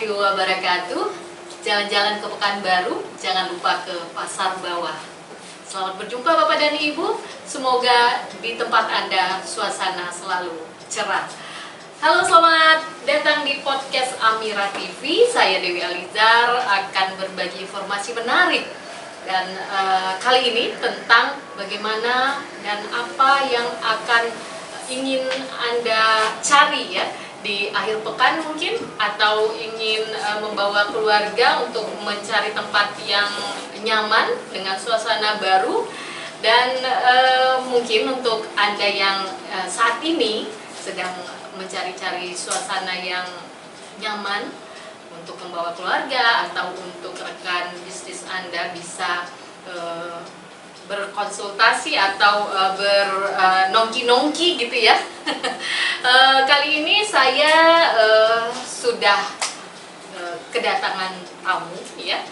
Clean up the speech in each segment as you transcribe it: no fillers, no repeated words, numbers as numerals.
warahmatullahi wabarakatuh. Jalan-jalan ke Pekanbaru, jangan lupa ke Pasar Bawah. Selamat berjumpa Bapak dan Ibu. Semoga di tempat Anda suasana selalu cerah. Halo, selamat datang di podcast Amira TV. Saya Dewi Alizar akan berbagi informasi menarik. Dan kali ini tentang bagaimana dan apa yang akan ingin Anda cari ya di akhir pekan mungkin, atau ingin membawa keluarga untuk mencari tempat yang nyaman dengan suasana baru. Dan mungkin untuk Anda yang saat ini sedang mencari-cari suasana yang nyaman untuk membawa keluarga atau untuk rekan bisnis Anda, bisa berkonsultasi atau bernongki-nongki gitu ya. Kali ini saya sudah kedatangan tamu ya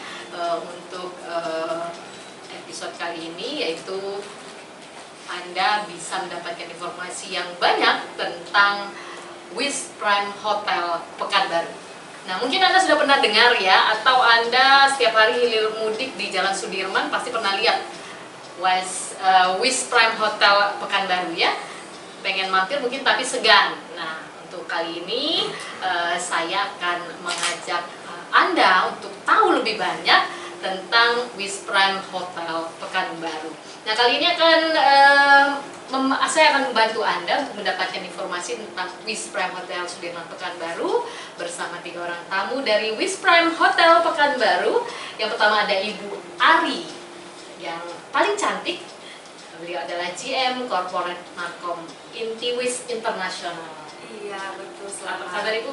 untuk episode kali ini, yaitu Anda bisa mendapatkan informasi yang banyak tentang West Prime Hotel Pekanbaru. Nah, mungkin Anda sudah pernah dengar ya, atau Anda setiap hari hilir mudik di Jalan Sudirman pasti pernah lihat West Prime Hotel Pekanbaru ya. Pengen mampir mungkin tapi segan. Nah, untuk kali ini saya akan mengajak Anda untuk tahu lebih banyak tentang West Prime Hotel Pekanbaru. Nah, kali ini saya akan membantu Anda untuk mendapatkan informasi tentang West Prime Hotel Sudirman Pekanbaru bersama 3 orang tamu dari West Prime Hotel Pekanbaru. Yang pertama ada Ibu Ari yang paling cantik. Beliau adalah GM Corporate Markom Intiwis International. Iya, betul. Apa kabar Ibu?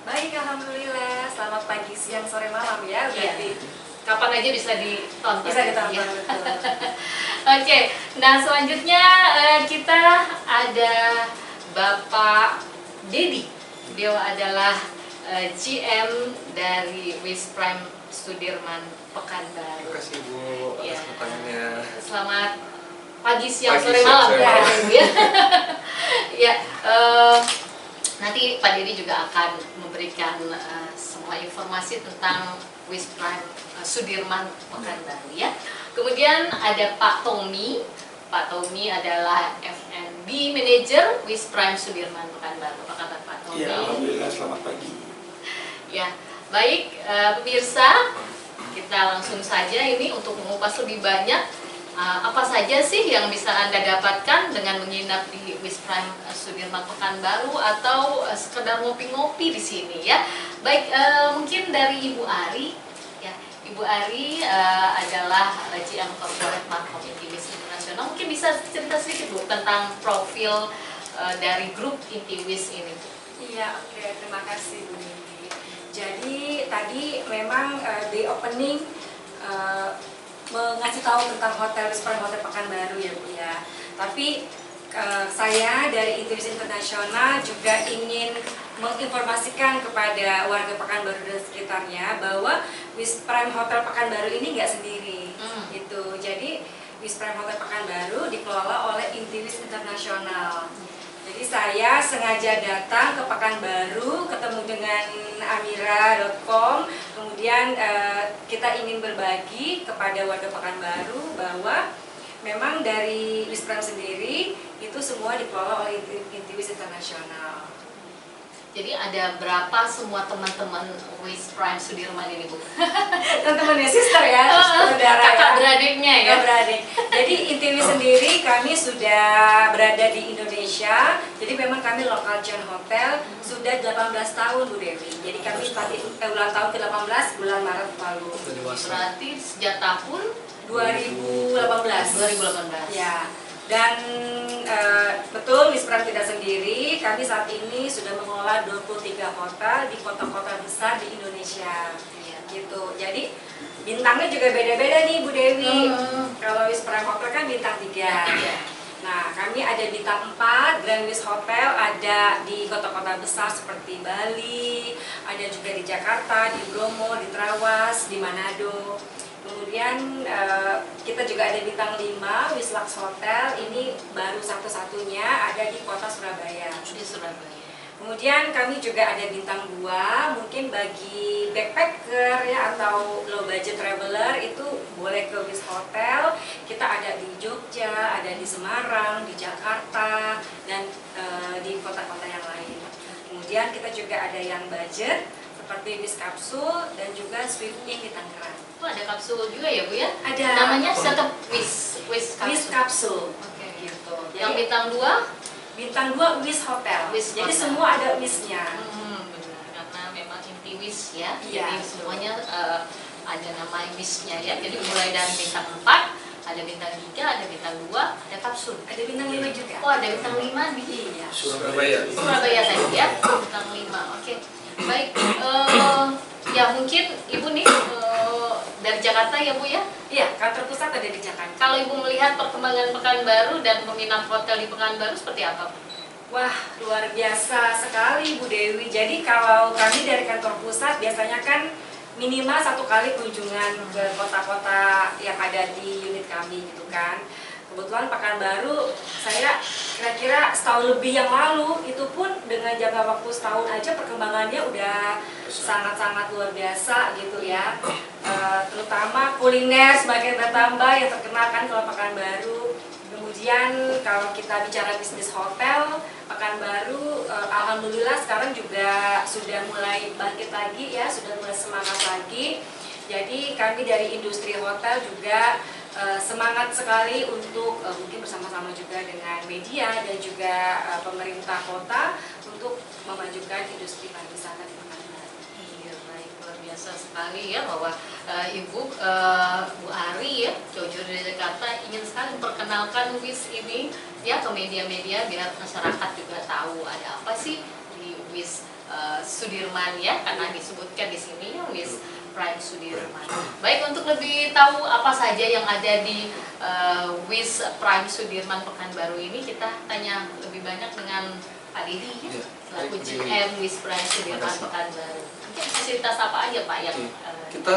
Baik, alhamdulillah. Selamat pagi, siang, sore, malam ya. Berarti kapan aja bisa ditonton. bisa ditonton, ya. betul. Oke, nah selanjutnya kita ada Bapak Dedi. Beliau adalah GM dari West Prime Sudirman Pekanbaru. Terima kasih Bu atas pertanyaannya. Selamat pagi, siang, Pagi, sore, siang, malam sore, ya. malam. Ya, nanti Pak Dedi juga akan memberikan semua informasi tentang West Prime Sudirman Pekanbaru ya. Kemudian ada Pak Tommy. Pak Tommy adalah F&B Manager West Prime Sudirman Pekanbaru. Apa kabar Pak Tommy? Ya, alhamdulillah, selamat pagi. Ya, baik pemirsa, kita langsung saja ini untuk mengupas lebih banyak apa saja sih yang bisa Anda dapatkan dengan menginap di West Prime Sudirman Pekanbaru atau sekedar ngopi-ngopi di sini ya. Baik, mungkin dari Ibu Ari. Ibu Ari adalah GM Corporate Markom Intiwis International. Mungkin bisa cerita sedikit Bu tentang profil dari grup Intiwis ini. Iya, oke. Terima kasih Bu Nini. Jadi tadi memang di opening mengasih tahu tentang hotel West Prime Hotel Pekanbaru ya Bu ya. Tapi saya dari Intiwis International juga ingin menginformasikan kepada warga Pekanbaru dan sekitarnya bahwa West Prime Hotel Pekanbaru ini nggak sendiri. Gitu. Jadi West Prime Hotel Pekanbaru dikelola oleh Intiwis International. Jadi saya sengaja datang ke Pekanbaru, ketemu dengan amira.com, kemudian kita ingin berbagi kepada warga Pekanbaru bahwa memang dari West Prime sendiri itu semua dikelola oleh Intiwis International. Jadi ada berapa semua teman-teman West Prime Sudirman ini Bu? Teman-teman ya, sister ya, saudara ya. Kakak beradiknya ya? Kakak beradik. Jadi Intiwis sendiri kami sudah berada di Indonesia. Jadi memang kami local chain hotel sudah 18 tahun Bu Dewi. Jadi kami tadi ulang tahun ke-18 bulan Maret lalu. Berarti sejak tahun 2018. Ya. Dan betul West Prime tidak sendiri, kami saat ini sudah mengelola 23 hotel di kota-kota besar di Indonesia. Gitu. Jadi bintangnya juga beda-beda nih Bu Dewi. Kalau West Prime Hotel kan bintang 3. Nah, kami ada bintang 4, Grand West Hotel ada di kota-kota besar seperti Bali, ada juga di Jakarta, di Bromo, di Trawas, di Manado. Kemudian kita juga ada bintang 5, Wislux Hotel, ini baru satu-satunya ada di kota Surabaya. Di Surabaya. Kemudian kami juga ada bintang 2, mungkin bagi backpacker ya atau low budget traveler itu boleh ke Wis Hotel. Kita ada di Jogja, ada di Semarang, di Jakarta, dan di kota-kota yang lain. Kemudian kita juga ada yang budget seperti Wis Kapsul dan juga Sweeping di Tangerang. Oh, ada kapsul juga ya Bu ya? Ada. Namanya tetap Wis Wis kapsul. Kapsul. Oke. Gitu. Yang Jadi, bintang 2? bintang 2 Wis Hotel. Wis Jadi Hotel. semua ada Wisnya. Benar, karena memang inti Wis ya. Iya, Jadi betul. semuanya ada nama Wisnya ya. Jadi mulai dari bintang 4, ada bintang 3, ada bintang 2, ada kapsul. Ada bintang 5 juga. Oh, ada bintang 5 di Iya. Surabaya. Surabaya tadi ya. Bintang 5. Oke. Baik, ya mungkin Ibu nih dari Jakarta ya Bu ya. Iya, kantor pusat ada di Jakarta. Kalau Ibu melihat perkembangan Pekanbaru dan peminat hotel di Pekanbaru seperti apa Bu? Wah, luar biasa sekali Bu Dewi. Jadi kalau kami dari kantor pusat biasanya kan minimal 1 kali kunjungan ke kota-kota yang ada di unit kami gitu kan. Kebetulan Pekanbaru saya kira-kira setahun lebih yang lalu, itu pun dengan jangka waktu setahun aja perkembangannya udah sangat-sangat luar biasa gitu ya. Terutama kuliner semakin bertambah yang terkenal kan kalau Pekanbaru. Kemudian kalau kita bicara bisnis hotel, Pekanbaru alhamdulillah sekarang juga sudah mulai bangkit lagi ya, sudah mulai semangat lagi. Jadi kami dari industri hotel juga semangat sekali untuk mungkin bersama-sama juga dengan media dan juga pemerintah kota untuk memajukan industri pariwisata di Pekanbaru. Iya, baik, luar biasa sekali ya bahwa Ibu Bu Ari ya, jauh-jauh dari Jakarta ingin sekali memperkenalkan Wis ini ya ke media-media biar masyarakat juga tahu ada apa sih di Wis Sudirman ya, karena disebutkan di sini ya Wis Prime Sudirman. Baik, untuk lebih tahu apa saja yang ada di Wis Prime Sudirman Pekanbaru ini, kita tanya lebih banyak dengan Pak Didi ya, Iya, selaku Pak Didi. GM Wis Prime Sudirman Makasih. Pekanbaru. Mungkin fasilitas apa aja Pak yang Kita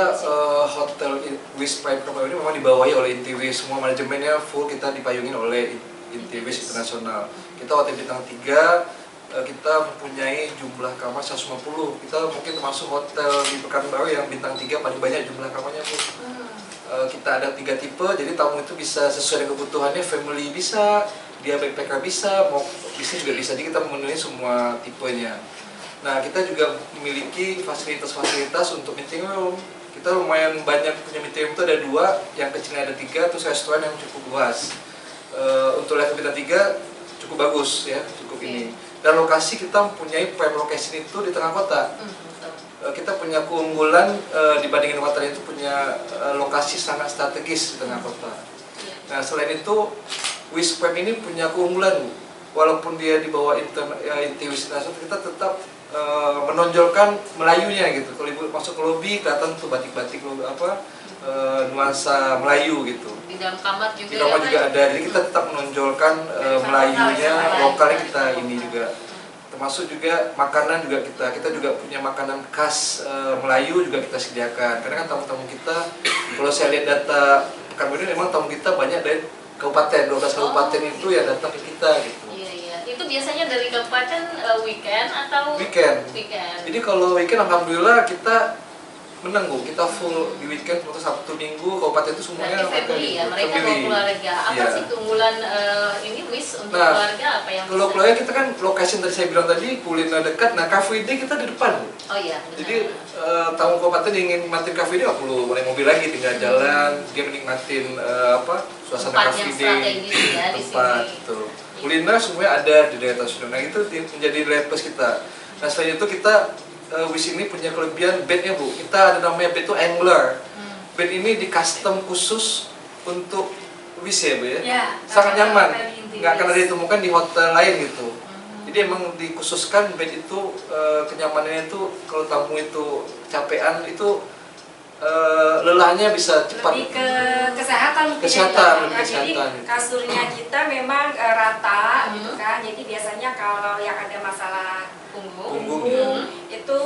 hotel Wis Prime Pekanbaru ini memang dibawahi oleh Intiwis, semua manajemennya full kita dipayungin oleh Intiwis Internasional. Kita hotel bintang 3, kita mempunyai jumlah kamar 150. Kita mungkin termasuk hotel di Pekanbaru yang bintang 3 paling banyak jumlah kamarnya Bu. Kita ada 3 tipe, jadi tamu itu bisa sesuai dengan kebutuhannya, family bisa, dia backpacker bisa, mau bisnis juga bisa, jadi kita memenuhi semua tipenya. Nah, kita juga memiliki fasilitas-fasilitas untuk meeting room. Kita lumayan banyak punya meeting room, itu ada 2, yang kecilnya ada 3, terus restoran yang cukup luas. Untuk level bintang 3 cukup bagus ya, cukup ini. Dan lokasi kita mempunyai prime location itu di tengah kota. Kita punya keunggulan dibandingin hotel itu punya lokasi sangat strategis di tengah kota. Nah, selain itu Wis Prime ini punya keunggulan Bu. Walaupun dia di bawah Intiwis Internasional, kita tetap menonjolkan Melayunya gitu. Kalau Ibu masuk ke lobi kelihatan tuh batik-batik nuansa Melayu gitu. di dalam kamar juga Di kamar ya, juga Pak? ada, jadi kita tetap menonjolkan Melayunya, lokalnya kita ini juga. Termasuk juga makanan juga kita juga punya makanan khas Melayu juga kita sediakan. Karena kan tamu-tamu kita, kalau saya lihat data Pekanbaru ini memang tamu kita banyak dari kabupaten, 12 kabupaten itu yang datang ke kita gitu. Iya, iya. Itu biasanya dari kabupaten weekend atau Weekend. weekend? Jadi kalau weekend alhamdulillah kita menang Bu, kita full di weekend, untuk Sabtu Minggu kabupaten itu semuanya Berarti family ya, mereka family. bawa keluarga. Apa Iya. sih keunggulan ini Wis untuk Nah, keluarga apa yang Kalau bisa? keluarga kita kan location tadi saya bilang tadi kuliner dekat, nah Car Free Day kita di depan Bu. Oh iya, benar. Jadi tamu kabupaten ingin nikmatin Car Free Day nggak perlu naik mobil lagi, tinggal jalan, dia menikmatin suasana Tempat Car yang Free Day, strategis ya di tempat sini. gitu. Kuliner semuanya ada di daerah Sudirman. Nah itu menjadi nilai plus kita. Nah selain itu kita Wis ini punya kelebihan bednya Bu. Kita ada namanya bed itu angler. Bed ini di custom khusus untuk Wis ya Bu ya. Ya, Sangat nyaman. hotel Intiwis. Nggak akan ada ditemukan di hotel lain gitu. Jadi emang dikhususkan bed itu kenyamanannya itu kalau tamu itu capean itu lelahnya bisa cepat. Lebih ke kesehatan mungkin Kesehatan, ya, lebih Kak. Jadi kesehatan. kasurnya kita memang rata gitu kan. Jadi biasanya kalau yang ada masalah Punggung. punggung itu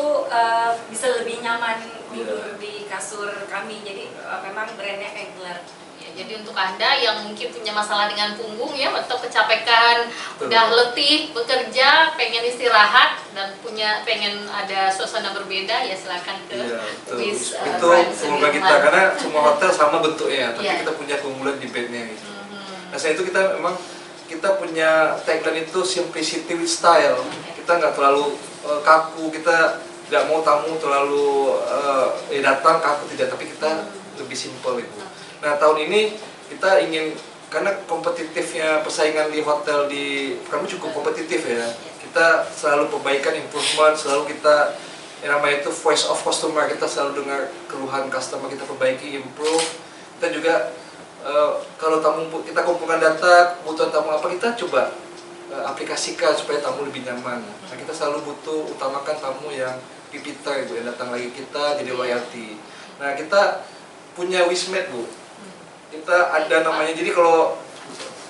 bisa lebih nyaman tidur di kasur kami. Jadi memang brandnya Engler. Ya, jadi untuk Anda yang mungkin punya masalah dengan punggung ya, atau kecapekan, udah letih bekerja, pengen istirahat dan pengen ada suasana berbeda, ya silakan ke Iya, Wis itu Prime semoga kita, Sudirman. karena semua hotel sama bentuknya, tapi Iya. kita punya keunggulan di bednya gitu. Mhm. Nah, saya itu kita memang kita punya tagline itu simplicity with style. Kita nggak terlalu kaku, kita nggak mau tamu terlalu datang kaku, tidak, tapi kita lebih simple itu. Nah, tahun ini kita ingin, karena kompetitifnya persaingan di hotel di kami cukup kompetitif ya. Kita selalu perbaikan, improvement, selalu kita yang namanya itu voice of customer, kita selalu dengar keluhan customer, kita perbaiki, improve. Kita juga kalau tamu kita kumpulkan data kebutuhan tamu apa, kita coba aplikasikan supaya tamu lebih nyaman. Nah, kita selalu butuh utamakan tamu yang repeater, Bu, yang datang lagi kita jadi loyalty. Nah, kita punya Wismed, Bu. Kita ada namanya, jadi kalau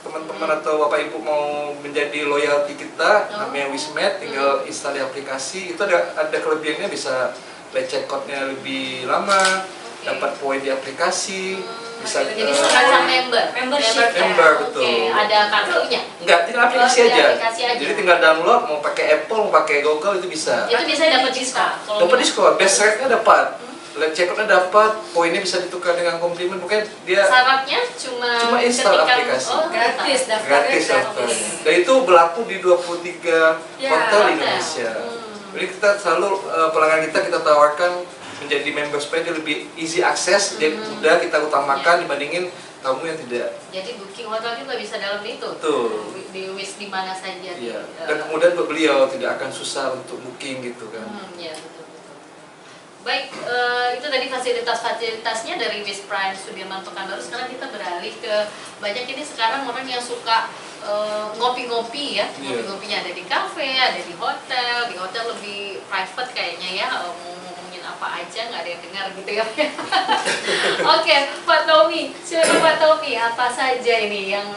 teman-teman atau bapak ibu mau menjadi loyalty kita, namanya Wismed, tinggal install di aplikasi. Itu ada kelebihannya, bisa check out-nya lebih lama, dapat poin di aplikasi, bisa Jadi semacam Membership. member, betul. Oke, ada kartunya. Enggak, tinggal aplikasi Oh, aja. aplikasi aja. Jadi tinggal download, mau pakai Apple, mau pakai Google, itu bisa. Itu biasanya dapat diskon. Kalau Dapat diskon, best rate-nya dapat. Check-out-nya dapat, poinnya bisa ditukar dengan komplimen, pokoknya dia syaratnya cuma install ketika- aplikasi. Oh, Gratis, daftarnya gratis daftarnya. Dan itu berlaku di 23 Ya, hotel di hotel. Indonesia. Jadi kita selalu pelanggan kita tawarkan menjadi member supaya dia lebih easy access, jadi mudah kita utamakan dibandingin tamu yang tidak. Jadi booking hotel juga bisa dalam itu. Betul. Di Wis di mana saja. Iya. Dan kemudian buat beliau tidak akan susah untuk booking gitu kan. Ya, betul. Baik, itu tadi fasilitas-fasilitasnya dari Wis Prime Sudirman Pekanbaru. Sekarang kita beralih ke banyak ini sekarang orang yang suka ngopi-ngopi ya. Iya. Ngopi-ngopinya ada di kafe, ada di hotel. Di hotel lebih private kayaknya ya. Mau ngomongin apa aja nggak ada yang dengar gitu ya. Oke, Pak Tommy, silakan Pak Tommy, apa saja ini yang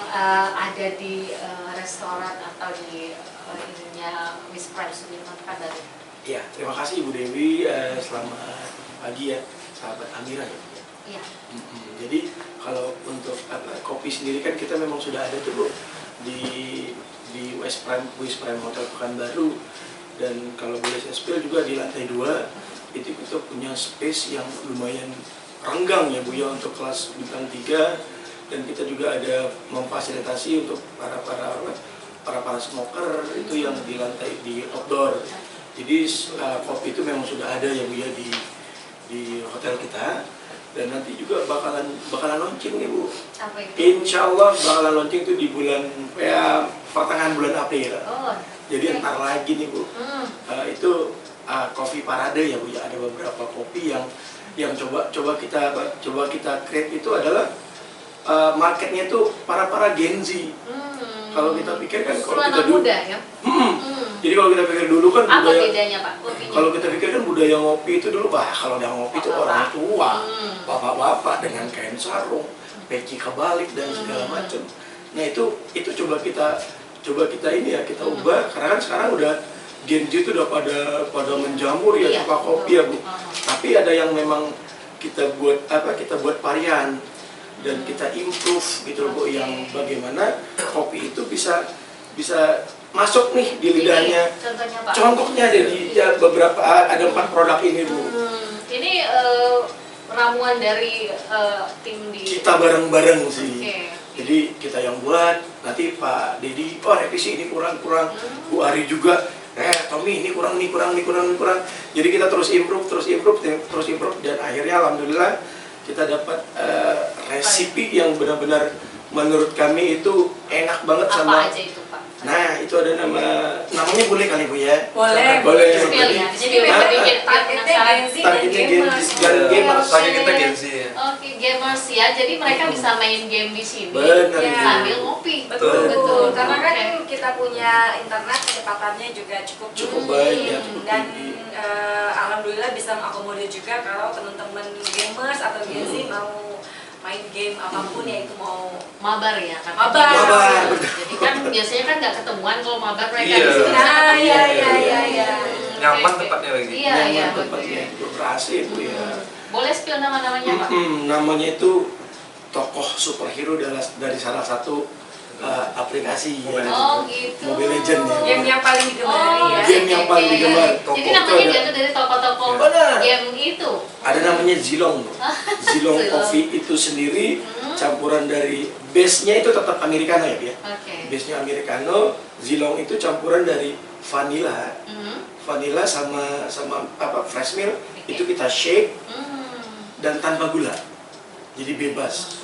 ada di restoran atau di ininya Wis Prime Sudirman Pekanbaru? Ya, terima kasih Ibu Dewi. Selamat pagi ya, sahabat Amira ya. Iya. Jadi kalau untuk kopi sendiri kan kita memang sudah ada tuh Bu, di Wis Prime Hotel Pekanbaru, dan kalau boleh saya spill juga di lantai 2 itu kita punya space yang lumayan renggang ya Bu ya, untuk kelas bintang 3, dan kita juga ada memfasilitasi untuk para smoker itu yang di lantai di outdoor. Jadi kopi itu memang sudah ada ya Bu ya di hotel kita, dan nanti juga bakalan launching nih Bu. Apa itu? Insya Allah bakalan launching itu di bulan pertengahan bulan April. Oh. Jadi ntar lagi nih Bu. Itu kopi parade ya Bu ya, ada beberapa kopi yang coba kita create itu adalah marketnya itu para Gen Z. Kalau kita pikir kan kalau kita anak dulu, muda ya. jadi kalau kita pikir dulu kan Apa budaya, bedanya Pak? Kopinya? kalau kita pikir kan budaya ngopi itu dulu, kalau udah ngopi itu orang tua, bapak-bapak dengan kain sarung, peci kebalik dan segala macam. Nah itu coba kita ini ya, kita ubah, karena kan sekarang udah Gen Z itu udah pada menjamur ya, suka kopi ya Bu. Tapi ada yang memang kita buat varian dan kita improve gitu loh Bu, yang bagaimana kopi itu bisa masuk nih di lidahnya. Contohnya Pak? Contohnya ada beberapa, ada 4 produk ini Bu. Ini ramuan dari tim di. Kita bareng-bareng sih. Oke. Jadi kita yang buat, nanti Pak Dedi, revisi ini kurang. Bu Ari juga, Tommy ini kurang. Jadi kita terus improve, dan akhirnya alhamdulillah kita dapat resipi yang benar-benar menurut kami itu enak banget. Apa sama. aja itu Pak? Nah, itu ada namanya boleh kali Bu ya? Boleh. Spill ya. Jadi memang bikin Targetnya Gen Z dan Targetnya Gen Z gamers. dan gamers. Target kita Gen Z ya. Oke, gamers ya. Jadi mereka bisa main game di sini Benar, Ya. sambil ngopi. Betul. Karena kan Oke. kita punya internet, kecepatannya juga cukup baik ya, cukup dan tinggi. alhamdulillah bisa mengakomodir juga kalau teman-teman gamers atau Gen Z mau main game apapun ya, itu mau Mabar ya kan? Mabar. Jadi kan biasanya kan nggak ketemuan kalau mabar mereka Iya. di sini bisa ketemu. Iya. Nyaman Oke. tempatnya lagi. Iya, iya. Tempatnya juga berhasil Bu ya. Boleh spill nama-namanya Pak? Namanya itu tokoh superhero dari salah satu aplikasi Oh gitu. Mobile Legends ya. Game yang paling digemari ya. Game yang paling digemar. Jadi namanya jatuh dari tokoh-tokoh Benar. game itu. Ada namanya Zilong. Zilong Zilong. Coffee itu sendiri campuran dari base-nya itu tetap americano ya, Bi, ya. Oke. Base-nya americano, Zilong itu campuran dari vanilla. Vanilla sama fresh milk itu kita shake dan tanpa gula. Jadi bebas.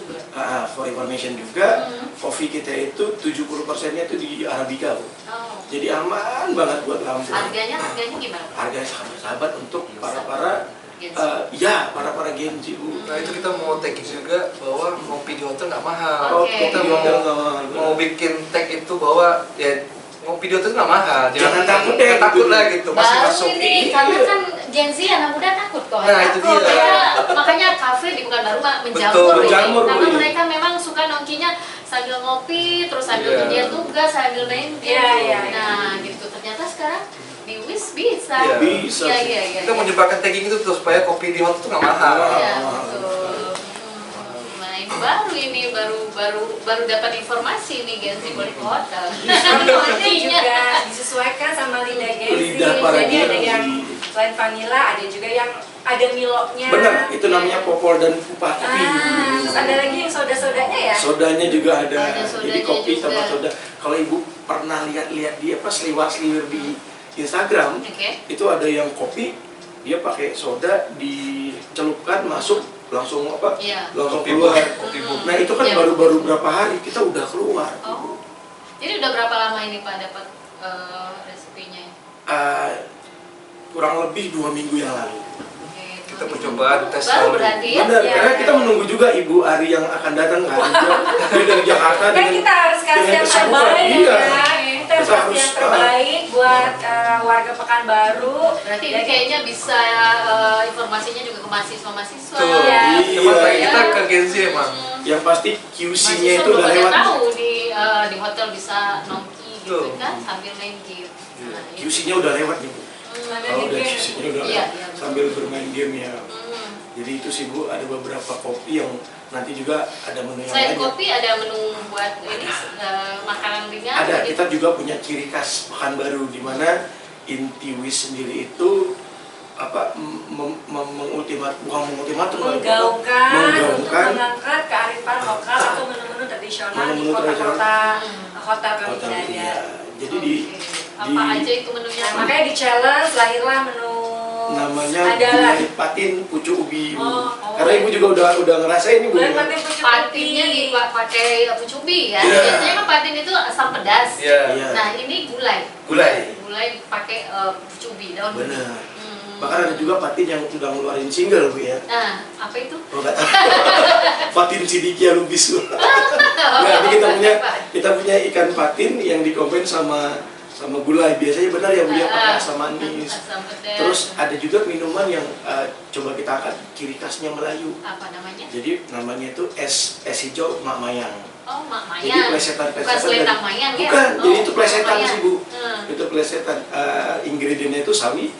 For information juga, kopi kita itu 70%-nya itu di Arabica, Bu. Oh. Jadi aman banget buat lambung. Harganya gimana? Harganya sahabat-sahabat untuk para Genji, Bu. Nah itu kita mau tagging juga bahwa ngopi di hotel nggak mahal. Oke. Kita mau bikin tag itu bahwa ya ngopi di hotel nggak mahal. Jangan takut deh, takut gitu. lah gitu. Masih Baru masuk. ini, karena kan Gen Z anak muda takut kok. Nah, itu Takut. dia. Makanya kafe di Pekanbaru menjamur Betul, ini. menjamur, Karena Bu. mereka memang suka nongkinya sambil ngopi, terus sambil Iya. kerja tugas, sambil main game. Iya. Nah, gitu. Ternyata sekarang di Wis bisa. Iya. Bisa. Iya. Kita mau jebakan tagging itu tuh supaya kopi di hotel itu nggak mahal. Iya, betul. Nah, ini baru dapat informasi nih Gen Z boleh ke hotel. Namanya juga disesuaikan sama lidah Gen Z. Lidah para Jadi ada Gen Z. yang selain vanilla, ada juga yang ada Milo-nya. Benar, itu namanya popol dan kupat kopi. Terus ada lagi yang soda-sodanya ya? Sodanya juga ada. Ada sodanya Jadi kopi juga. sama soda. Kalau Ibu pernah lihat dia seliwar-seliwir di Instagram, Oke. itu ada yang kopi, dia pakai soda dicelupkan masuk langsung Iya. langsung Kopi keluar. kopi book. Nah itu kan Iya. baru-baru berapa hari kita udah keluar. Oh. Jadi udah berapa lama ini Pak dapat resepinya? Kurang lebih 2 minggu yang lalu. Oke, Kita percobaan tes baru dulu. berarti ya? Benar, Iya, karena iya. kita menunggu juga Ibu Ari yang akan datang kan. Dia dari Jakarta Kan kita harus kasih yang terbaik Iya. ya. Kita harus kasih yang terbaik buat warga Pekanbaru. Berarti ini kayaknya bisa informasinya juga ke mahasiswa-mahasiswa. Tuh, Iya. tempat tag Iya. kita ke Gen Z emang. Yang pasti QC-nya Mahasiswa itu belum udah pada lewat. tahu di hotel bisa nongki gitu Tuh. kan sambil main game. Nah, itu. QC-nya udah lewat nih, Bu. Kalau udah QC-nya udah Iya, lewat, iya, betul. sambil bermain game ya. Hmm. Jadi itu sih Bu, ada beberapa kopi yang nanti juga ada menu yang Selain lain. kopi ada menu buat ini makanan ringan. Ada, gitu. kita juga punya ciri khas Pekanbaru di mana Intiwis sendiri itu menggaungkan Untuk mengangkat kearifan lokal atau menu-menu tradisional di Menu-menu kota-kota hotel kami hotel ada. ya. Jadi Oke. Apa aja itu menunya? Nah, makanya di challenge lahirlah menu namanya andalan. gulai patin pucuk ubi, Bu. Oh. Karena Ibu juga udah ngerasain nih, Bu. Gulai patin pucuk Patinnya ubi. dipakai pucubi ya. Iya. Biasanya kan patin itu asam pedas. Iya. Iya. Nah ini gulai. Gulai. Gulai pakai pucubi daun. ubi. Benar. Hmm. Bahkan ada juga patin yang udah ngeluarin single, Bu ya. Nah apa itu? Oh, nggak tahu. Patin Sidikia Lubis. Nah, ini kita punya ikan patin yang dikombin sama gulai. Biasanya benar ya, Bu ya, pakai asam manis. Asam pedas. Terus ada juga minuman yang coba kita angkat ciri khasnya Melayu. Apa namanya? Jadi namanya itu es hijau Mak Mayang. Oh mak Jadi mayang. plesetan Bukan selendang mayang ya? Bukan, Oh, jadi itu plesetan mayang. sih, Bu. Hmm. Itu plesetan. Ingredientnya itu sawi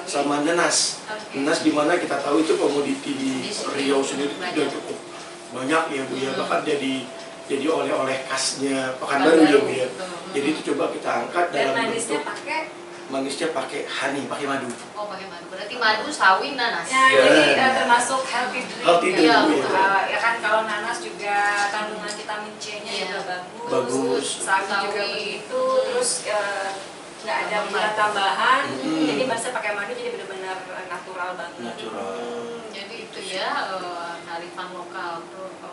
sama nenas. Oke. Nenas di mana kita tahu itu komoditi di Di sini Riau sendiri banyak. sudah cukup banyak ya, Bu ya. Hmm. Bahkan jadi oleh-oleh khasnya Pekanbaru ya, Bu ya. Betul. Jadi itu coba kita angkat Dan dalam manisnya bentuk manisnya pakai honey, pakai madu. Oh pakai madu. Berarti madu, sawi, nanas. Ya, Ya. jadi termasuk healthy drink. Healthy drink, Iya, Bu, betul. ya. Ya kan kalau nanas juga kandungan vitamin C-nya Iya. juga bagus. Bagus. Sawi juga Sawi. begitu. Terus nggak ada gula tambahan. Hmm. Jadi masa pakai madu jadi benar-benar natural banget. Natural. Jadi itu ya kearifan lokal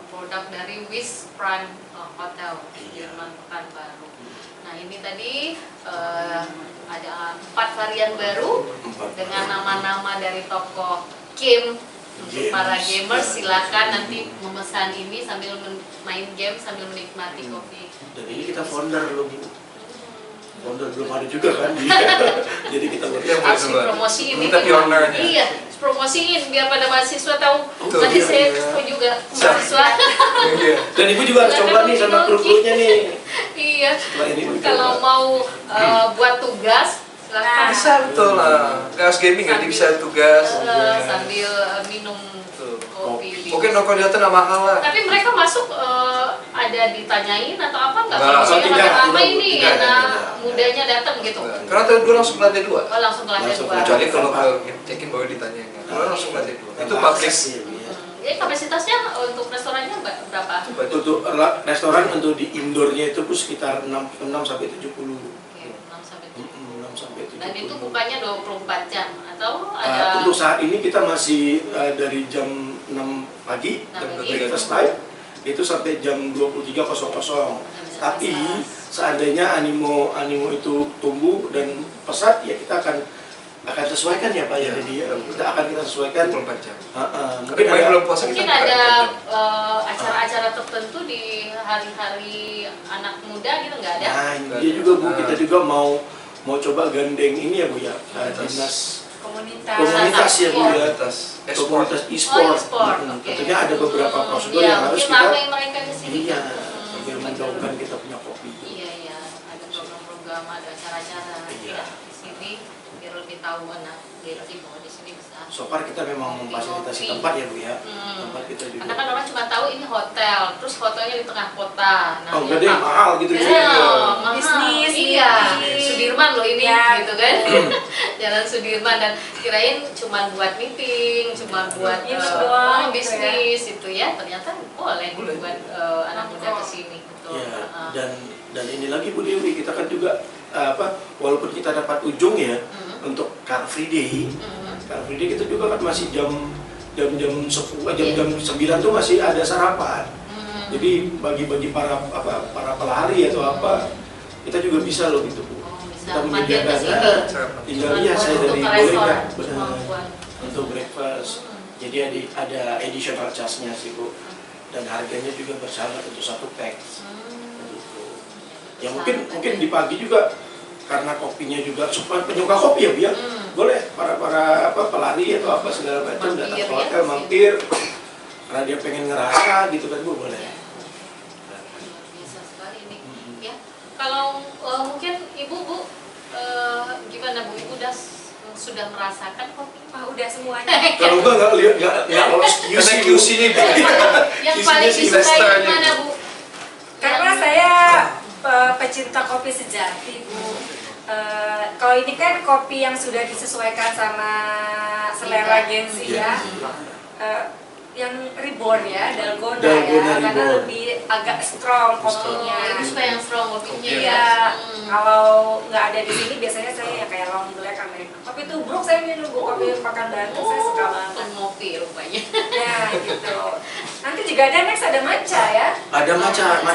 produk dari Wis Prime Hotel di Iya. Pekanbaru. Nah ini tadi ada 4 varian baru 4 dengan nama-nama dari tokoh game. Untuk Games. para gamers silakan nanti memesan ini sambil main game sambil menikmati kopi. Dan ini kita founder loh, Bu. Founder belum ada juga kan. Jadi kita Yang Harus coba. dipromosiin Kita ini. pionernya. Iya, promosiin biar pada mahasiswa tahu. Betul, Nanti iya. saya expo juga ke Siap. mahasiswa. Iya. Dan Ibu juga harus coba nih sama kru-krunya nih. Iya. Setelah ini Ibu Kalau coba. mau buat tugas silakan. Bisa betul lah. Gas gaming jadi bisa tugas. Sambil minum Betul. kopi Kopi. Mungkin koordinator nggak mahal lah. Tapi mereka masuk ada ditanyain atau apa nggak? Nggak, Kalau tidak, rame-rame tidak, ini tidak, anak tidak. mudanya datang gitu. Karena tadi dua langsung lantai 2. Oh, langsung ke lantai Langsung 2. Kecuali kalau check-in baru ditanyain. Kalau langsung lantai 2. Itu public. Jadi kapasitasnya untuk restorannya berapa? Untuk restoran untuk di indoornya itu sekitar 6 sampai 70. Oke, 6 sampai 6 sampai 70. Dan itu bukanya 24 jam atau ada Untuk saat ini kita masih dari jam 6 pagi, 6 jam pagi. breakfast time itu sampai jam 23.00. Tapi seandainya animo itu tumbuh dan pesat, ya kita akan sesuaikan ya Pak ya. Jadi kita sesuaikan. 24 jam. Mungkin Kemarin ada belum puasa mungkin kita buka ada 24 jam. acara-acara tertentu di hari-hari anak muda gitu nggak ada? Nah, dia juga Bu, kita juga mau coba gandeng ini ya Bu ya, dinas komunitas ya Bu ya, komunitas e-sport. Oh, e-sport, oke. Tentunya ada beberapa prosedur Iya, yang harus mungkin kita ramai mereka di sini. iya, agar menjauhkan kita punya kopi. Iya, ada program-program, ada acara-acara Iya. di sini biar lebih tahu anak Gilti bahwa di sini bisa. So far kita memang memfasilitasi Kopi. tempat ya Bu ya, Hmm. tempat kita juga. Karena kan orang cuma tahu ini hotel, terus hotelnya di tengah kota. Oh enggak deh, mahal gitu Ya, ya. mahal. Bisnis, Iya, bisnis. Sudirman loh ini, Ya. gitu kan. Jalan Sudirman, dan kirain cuma buat meeting, cuma buat Minum doang, gitu ya. bisnis itu ya. Ternyata boleh Boleh. buat anak muda kesini. Betul. Ya, dan ini lagi Bu Dewi, kita kan juga walaupun kita dapat ujung ya untuk Car Free Day. Car Free Day kita juga kan masih jam 10, jam 9 tuh masih ada sarapan. Jadi bagi para pelari atau apa, kita juga bisa loh gitu Bu. Oh, bisa Kita mampir ke menyediakan sini. tinggal Cuma ya buat saya untuk dari ke Boyka restoran, benar cuma buat. untuk breakfast. Jadi ada additional charge-nya sih Bu. Dan harganya juga bersahabat untuk satu pack. Gitu. Ya mungkin di pagi juga karena kopinya juga supaya penyuka kopi ya Bu ya. Boleh para pelari atau apa segala macam datang Mampir ke ya, hotel sih. mampir karena dia pengen ngerasa gitu kan Bu, boleh. Biasa sekali ini. Ya, kalau mungkin Ibu Bu gimana Bu? Ibu sudah merasakan kopi? Udah semuanya. Kalau nggak lolos Karena QC QC ini Yang Isinya paling sih disukai Leicester mana nih. Bu? Karena saya pecinta kopi sejati Bu. Kalau ini kan kopi yang sudah disesuaikan sama selera Gen Z ya. Yang reborn ya, dalgona ya, karena Reborn. lebih agak strong kopinya. Ibu suka yang strong kopinya ya? Iya, kalau nggak ada di sini biasanya saya yang kayak long black American. Kopi tubruk saya minum Bu, kopi Pekanbaru saya suka banget. Ngopi rupanya. Ya gitu. Nanti juga ada next ada matcha ya. ada matcha kopi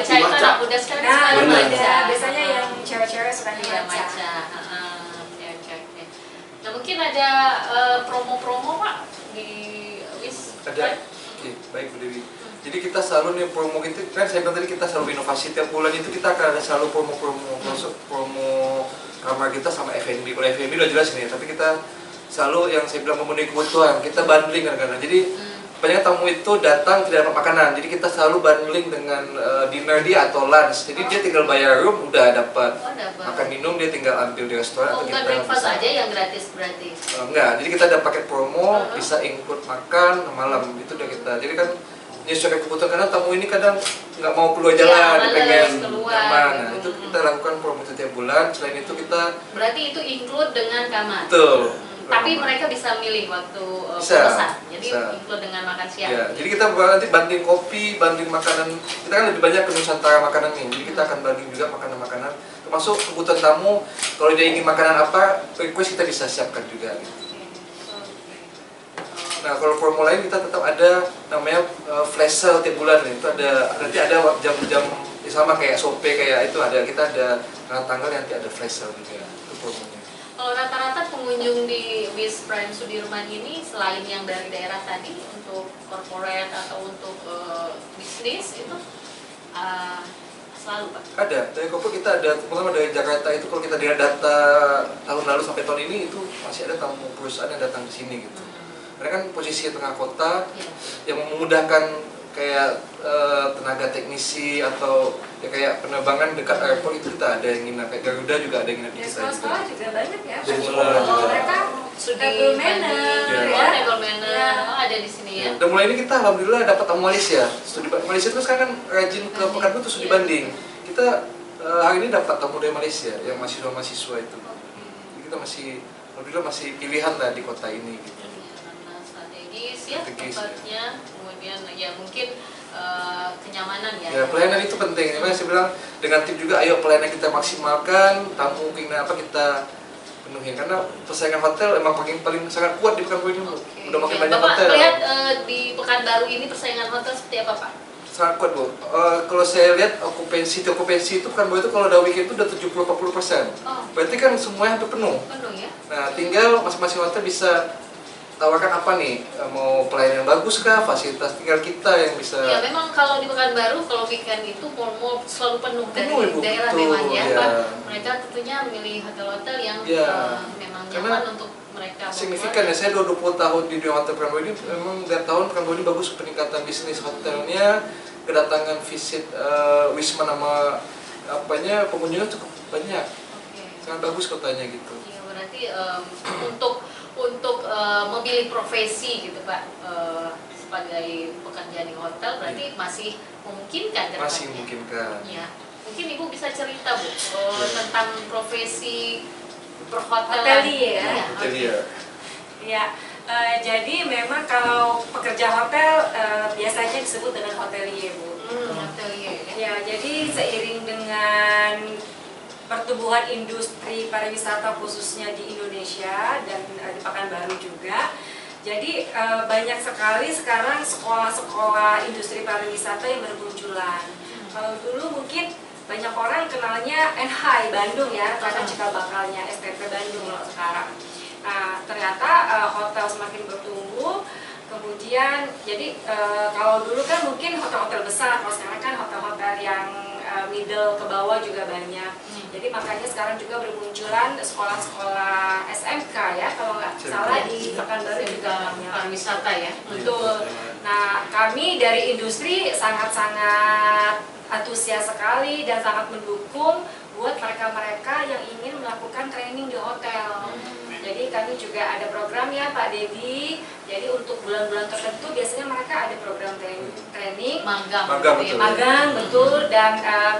itu matcha. anak muda sekarang Nah, suka itu benar. matcha. ada. Biasanya yang cewek-cewek suka Iya, matcha. matcha. Oke. Nah, mungkin ada promo-promo Pak di WIS? Ada. Oke, baik Bu Dewi. Jadi kita selalu nih promo itu kan saya bilang tadi kita selalu inovasi tiap bulan itu kita akan ada selalu promo kamar kita sama F&B. Kalau F&B udah jelas nih, tapi kita selalu yang saya bilang memenuhi kebutuhan. Kita bundling kadang-kadang. Jadi banyak tamu itu datang tidak dapat makanan, jadi kita selalu bundling dengan dinner dia atau lunch. Jadi dia tinggal bayar room udah dapat makan minum, dia tinggal ambil di restoran Oh, atau bukan kita breakfast bisa. aja yang gratis berarti? Enggak, jadi kita ada paket promo, bisa include makan malam, itu udah kita. Jadi kan menyesuaikan kebutuhan, karena tamu ini kadang nggak mau keluar jalan, Iya, dia males pengen keluar, nyaman. Nah, gitu. itu kita lakukan promo setiap bulan. Selain itu kita Berarti itu include dengan kamar? betul. Tapi mereka bisa milih waktu Bisa, pesan, jadi bisa. include dengan makan siang. Ya, jadi kita nanti banding kopi, banding makanan. Kita kan lebih banyak ke Nusantara makanan nih. Jadi kita akan banding juga makanan-makanan. Termasuk kebutuhan tamu, kalau dia ingin makanan apa, request kita bisa siapkan juga. Gitu. Nah, kalau promo lain kita tetap ada namanya flash sale tiap bulan nih. Itu ada nanti ada jam-jam sama kayak sope kayak itu ada, kita ada tanggal nanti ada flash sale juga. Itu promonya. Kalau rata-rata pengunjung di WIS Prime Sudirman ini selain yang dari daerah tadi untuk corporate atau untuk bisnis itu selalu Pak? Ada, dari Kopo kita ada, terutama dari Jakarta itu kalau kita lihat data tahun lalu sampai tahun ini itu masih ada tamu perusahaan yang datang ke sini gitu. Karena kan posisi tengah kota yang memudahkan kayak tenaga teknisi atau ya kayak penerbangan dekat airport itu kita ada yang nginap, kayak Garuda juga ada yang nginap di Ya kita sekolah-sekolah juga banyak ya. Dari Pak. sekolah juga. Mereka Table manner, Oh, table manner. Ya. Oh, ada di sini ya. Dan mulai ini kita alhamdulillah dapat tamu Malaysia. Malaysia itu sekarang kan rajin ke Pekanbaru tuh studi Iya. banding. Kita hari ini dapat tamu dari Malaysia yang mahasiswa itu. Jadi kita alhamdulillah masih pilihan lah di kota ini gitu. Karena strategis ya Strategis, tempatnya, kemudian ya mungkin kenyamanan ya. Ya, pelayanan itu penting. Makanya saya bilang dengan tim juga, ayo pelayanan kita maksimalkan, tamu keinginan apa kita penuhin. Karena persaingan hotel emang paling sangat kuat di Pekanbaru ini. Oke. Udah makin Ya, banyak Bapak hotel. lihat di Pekanbaru ini persaingan hotel seperti apa Pak? Sangat kuat, Bu. Kalau saya lihat okupansi itu Pekanbaru itu kalau udah weekend itu udah 70-80%. Oh, Berarti kan semuanya hampir penuh. penuh ya. Nah, tinggal masing-masing hotel bisa tawarkan apa nih, mau pelayanan yang bagus kah, fasilitas, tinggal kita yang bisa. Ya memang kalau di Pekanbaru kalau weekend itu mall-mall selalu penuh dari Penuh, Ibu. daerah Betul, memang ya ya. Pak. Mereka tentunya memilih hotel-hotel yang Ya. memang Karena nyaman untuk mereka. Signifikan ya, saya 20 tahun di dunia hotel Pekanbaru ini, memang tiap tahun Pekanbaru ini bagus peningkatan bisnis hotelnya, kedatangan visit Wisma nama pengunjungnya cukup banyak, Oke. sangat bagus kotanya gitu. Iya berarti untuk memilih profesi gitu Pak sebagai pekerja di hotel berarti masih memungkinkan ke Masih depannya? memungkinkan. Ya. Mungkin Ibu bisa cerita Bu tentang profesi perhotelan. Hotelier ya. Iya, Hotelier. Ya, jadi memang kalau pekerja hotel biasanya disebut dengan hotelier, Bu. Hotelier ya. Ya, jadi seiring dengan pertumbuhan industri pariwisata khususnya di Indonesia dan di Pekanbaru juga, jadi banyak sekali sekarang sekolah-sekolah industri pariwisata yang bermunculan. Kalau dulu mungkin banyak orang kenalnya NHI Bandung ya, karena cikal bakalnya STP Bandung kalau sekarang. Nah, ternyata hotel semakin bertumbuh, kemudian jadi kalau dulu kan mungkin hotel-hotel besar, kalau sekarang kan hotel-hotel yang middle ke bawah juga banyak. Jadi makanya sekarang juga bermunculan sekolah-sekolah SMK ya, kalau nggak salah di Pekanbaru juga banyak. Pariwisata ya. Betul. Nah, kami dari industri sangat-sangat antusias sekali dan sangat mendukung buat mereka-mereka yang ingin melakukan training di hotel. Jadi kami juga ada program ya Pak Dedi. Jadi untuk bulan-bulan tertentu biasanya mereka ada program training Magang. Magang, gitu ya, betul. Pak. magang betul, dan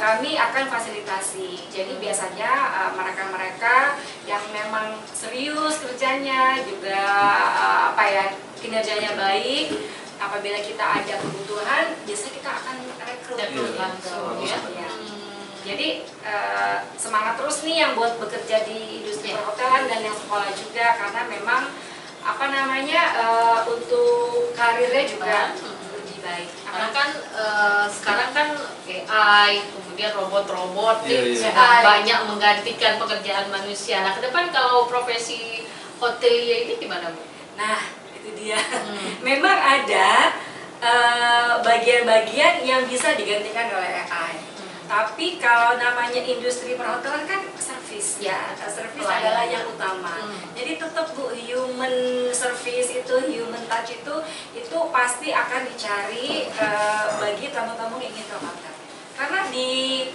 kami akan fasilitasi. Jadi biasanya mereka-mereka yang memang serius kerjanya juga kinerjanya baik, apabila kita ada kebutuhan biasanya kita akan rekrut. Dan program Iya. ya. Ya. Jadi semangat terus nih yang buat bekerja di industri perhotelan dan yang sekolah juga, karena memang untuk karirnya juga lebih baik. Karena kan sekarang kan AI, kemudian robot-robot Iya, iya. sudah banyak menggantikan pekerjaan manusia. Nah, ke depan kalau profesi hotelier ini gimana Bu? Nah, itu dia. Memang ada bagian-bagian yang bisa digantikan oleh AI. Tapi kalau namanya industri perhotelan kan servis ya, servis adalah yang utama. Jadi tetap Bu, human service itu, human touch itu pasti akan dicari bagi tamu-tamu yang ingin ke hotel. Karena di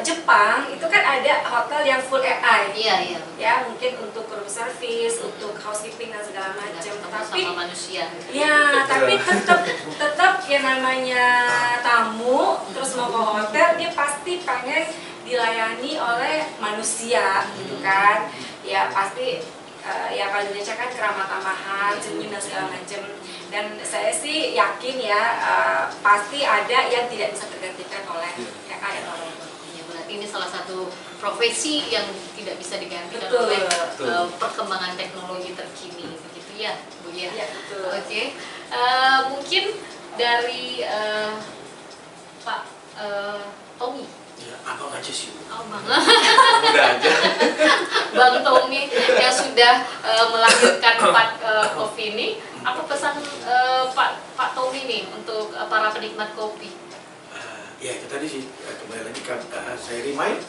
Jepang itu kan ada hotel yang full AI. Iya. Ya, mungkin untuk room service, untuk housekeeping dan segala macam. Tapi sama manusia. ya, tapi tetap yang namanya tamu terus mau ke hotel, dia pasti pengen dilayani oleh manusia gitu kan. Ya pasti ya kalau di Indonesia kan keramah tamahan, senyum dan segala macam. Dan saya sih yakin ya pasti ada yang tidak bisa tergantikan oleh AI atau robot. Ya, berarti ini salah satu profesi yang tidak bisa digantikan Betul. oleh Betul. perkembangan teknologi terkini, begitu ya Bu ya. Iya, betul. Oke. Mungkin dari Pak Tommy. Ya, abang aja sih. Bu. Oh, Bang. Udah aja. Bang Tommy yang sudah melahirkan kopi ini, apa pesan Pak Tommy nih untuk para penikmat kopi? Ya itu tadi sih, kembali lagi kan saya remind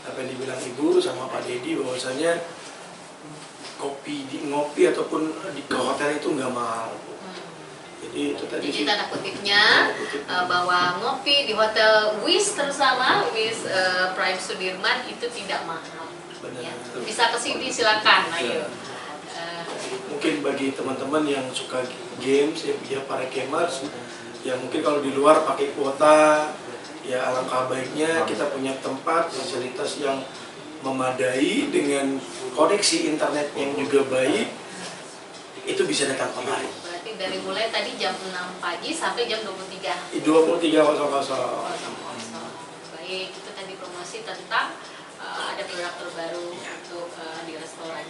apa yang dibilang Ibu sama Pak Dedi, bahwasanya ngopi ataupun di ke hotel itu nggak mahal. Jadi itu tadi Jadi sih. tanda kutipnya bahwa ngopi di hotel Wis terutama Wis Prime Sudirman itu tidak mahal. Benar. Ya. Bisa ke sini silakan, ayo. mungkin bagi teman-teman yang suka games ya para gamers yang mungkin kalau di luar pakai kuota, ya alangkah baiknya kita punya tempat fasilitas yang memadai dengan koneksi internet yang juga baik, itu bisa datang kemari. Berarti dari mulai tadi jam 6 pagi sampai jam 23. 23.00. Baik, itu tadi promosi tentang ada produk terbaru untuk di restoran.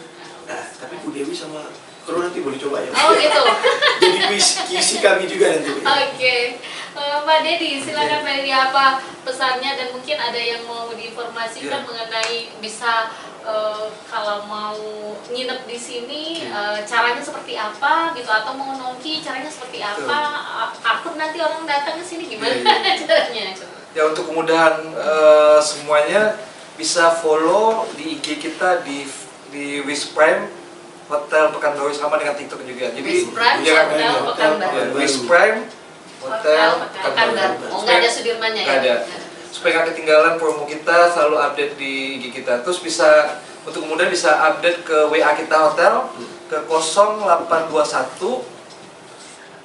Nah, tapi Bu Dewi sama kru nanti boleh coba ya. Oh gitu. Jadi kisi kami juga nanti. Oke, Mbak Dedi, silakan Mbak Dedi, apa pesannya dan mungkin ada yang mau diinformasikan mengenai bisa kalau mau nginep di sini caranya seperti apa gitu, atau mau nongki caranya seperti apa, takut nanti orang datang ke sini gimana caranya? Ya, untuk kemudahan semuanya bisa follow di IG kita di Wish Prime Hotel Pekanbaru sama dengan TikTok juga. Jadi Wish Prime Hotel Pekanbaru. Wish Prime Hotel Pekanbaru. Oh, nggak ada Sudirmannya ya? Nggak ada. Supaya nggak ketinggalan promo kita, selalu update di IG kita. Terus bisa, untuk kemudian bisa update ke WA kita hotel ke 0821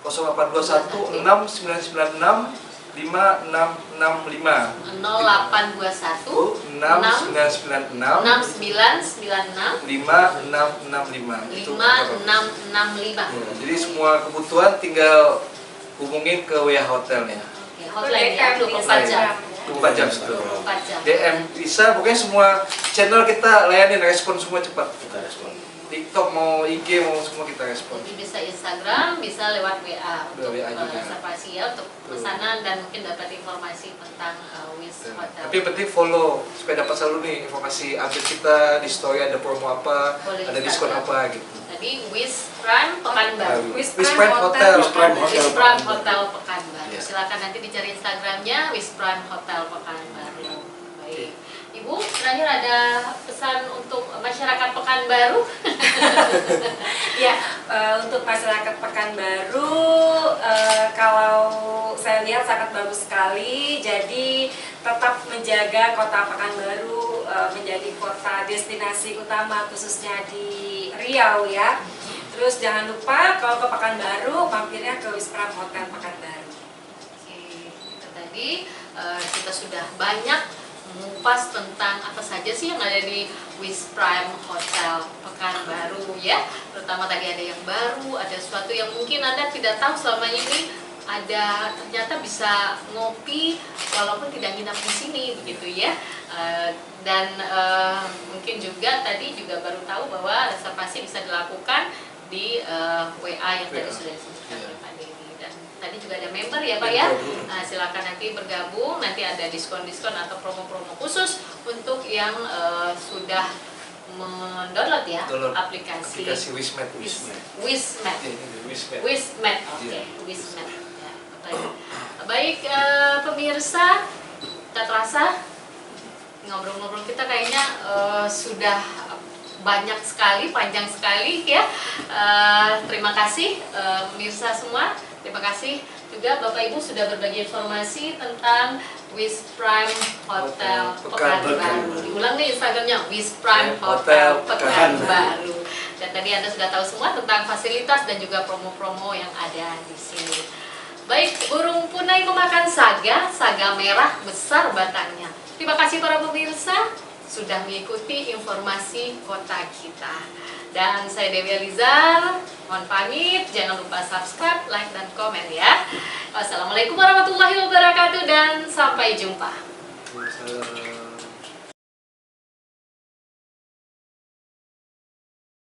6996 5665 0821 6996 6996 5665 5665. Jadi semua kebutuhan tinggal hubungin ke WA hotelnya. Oke, hotline ya, 24 jam. 24 jam. 24 jam. DM bisa, pokoknya semua channel kita layanin, respon semua cepat. Kita respon. TikTok mau IG mau semua kita respon. Jadi bisa Instagram, bisa lewat WA untuk WA juga. reservasi ya, untuk pesanan dan mungkin dapat informasi tentang Wish Hotel. Tapi yang penting follow supaya dapat selalu nih informasi update kita di story, ada promo apa, Boleh ada Instagram. diskon apa gitu. Tadi Wish Prime Pekanbaru. Wish Prime Hotel. Wish Prime Hotel. Wish Prime Hotel Pekanbaru. Ya. Silakan nanti dicari Instagramnya Wish Prime Hotel Pekanbaru. Baik. Ibu, terakhir ada pesan untuk masyarakat Pekanbaru? Ya, untuk masyarakat Pekanbaru, kalau saya lihat sangat bagus sekali. Jadi tetap menjaga kota Pekanbaru menjadi kota destinasi utama khususnya di Riau ya. Terus jangan lupa kalau ke Pekanbaru mampirnya ke Wish Prime Hotel Pekanbaru. Oke, itu tadi kita sudah banyak mengupas tentang apa saja sih yang ada di Wish Prime Hotel Pekanbaru ya. Terutama tadi ada yang baru, ada sesuatu yang mungkin Anda tidak tahu selama ini, ada ternyata bisa ngopi walaupun tidak nginap di sini begitu ya. Dan mungkin juga tadi juga baru tahu bahwa reservasi bisa dilakukan di WA yang tadi sudah disebutkan oleh Pak Dedi. Dan tadi juga ada member ya Pak ya. Silakan nanti bergabung, nanti ada diskon-diskon atau promo-promo khusus untuk yang sudah mendownload ya aplikasi Wishmed. Wishmed. Wishmed. Wishmed. Oke, Wishmed. Ya, baik pemirsa, tak terasa ngobrol-ngobrol kita kayaknya sudah banyak sekali, panjang sekali ya. Terima kasih pemirsa semua. Terima kasih juga Bapak Ibu sudah berbagi informasi tentang Wish Prime Hotel Pekanbaru. Diulang nih Instagramnya, Wish Prime Hotel Pekanbaru. Dan tadi Anda sudah tahu semua tentang fasilitas dan juga promo-promo yang ada di sini. Baik, burung punai memakan saga, saga merah besar batangnya. Terima kasih para pemirsa sudah mengikuti informasi kota kita. Dan saya Dewi Alizar, mohon pamit, jangan lupa subscribe, like, dan komen ya. Wassalamualaikum warahmatullahi wabarakatuh dan sampai jumpa. Waalaikumsalam.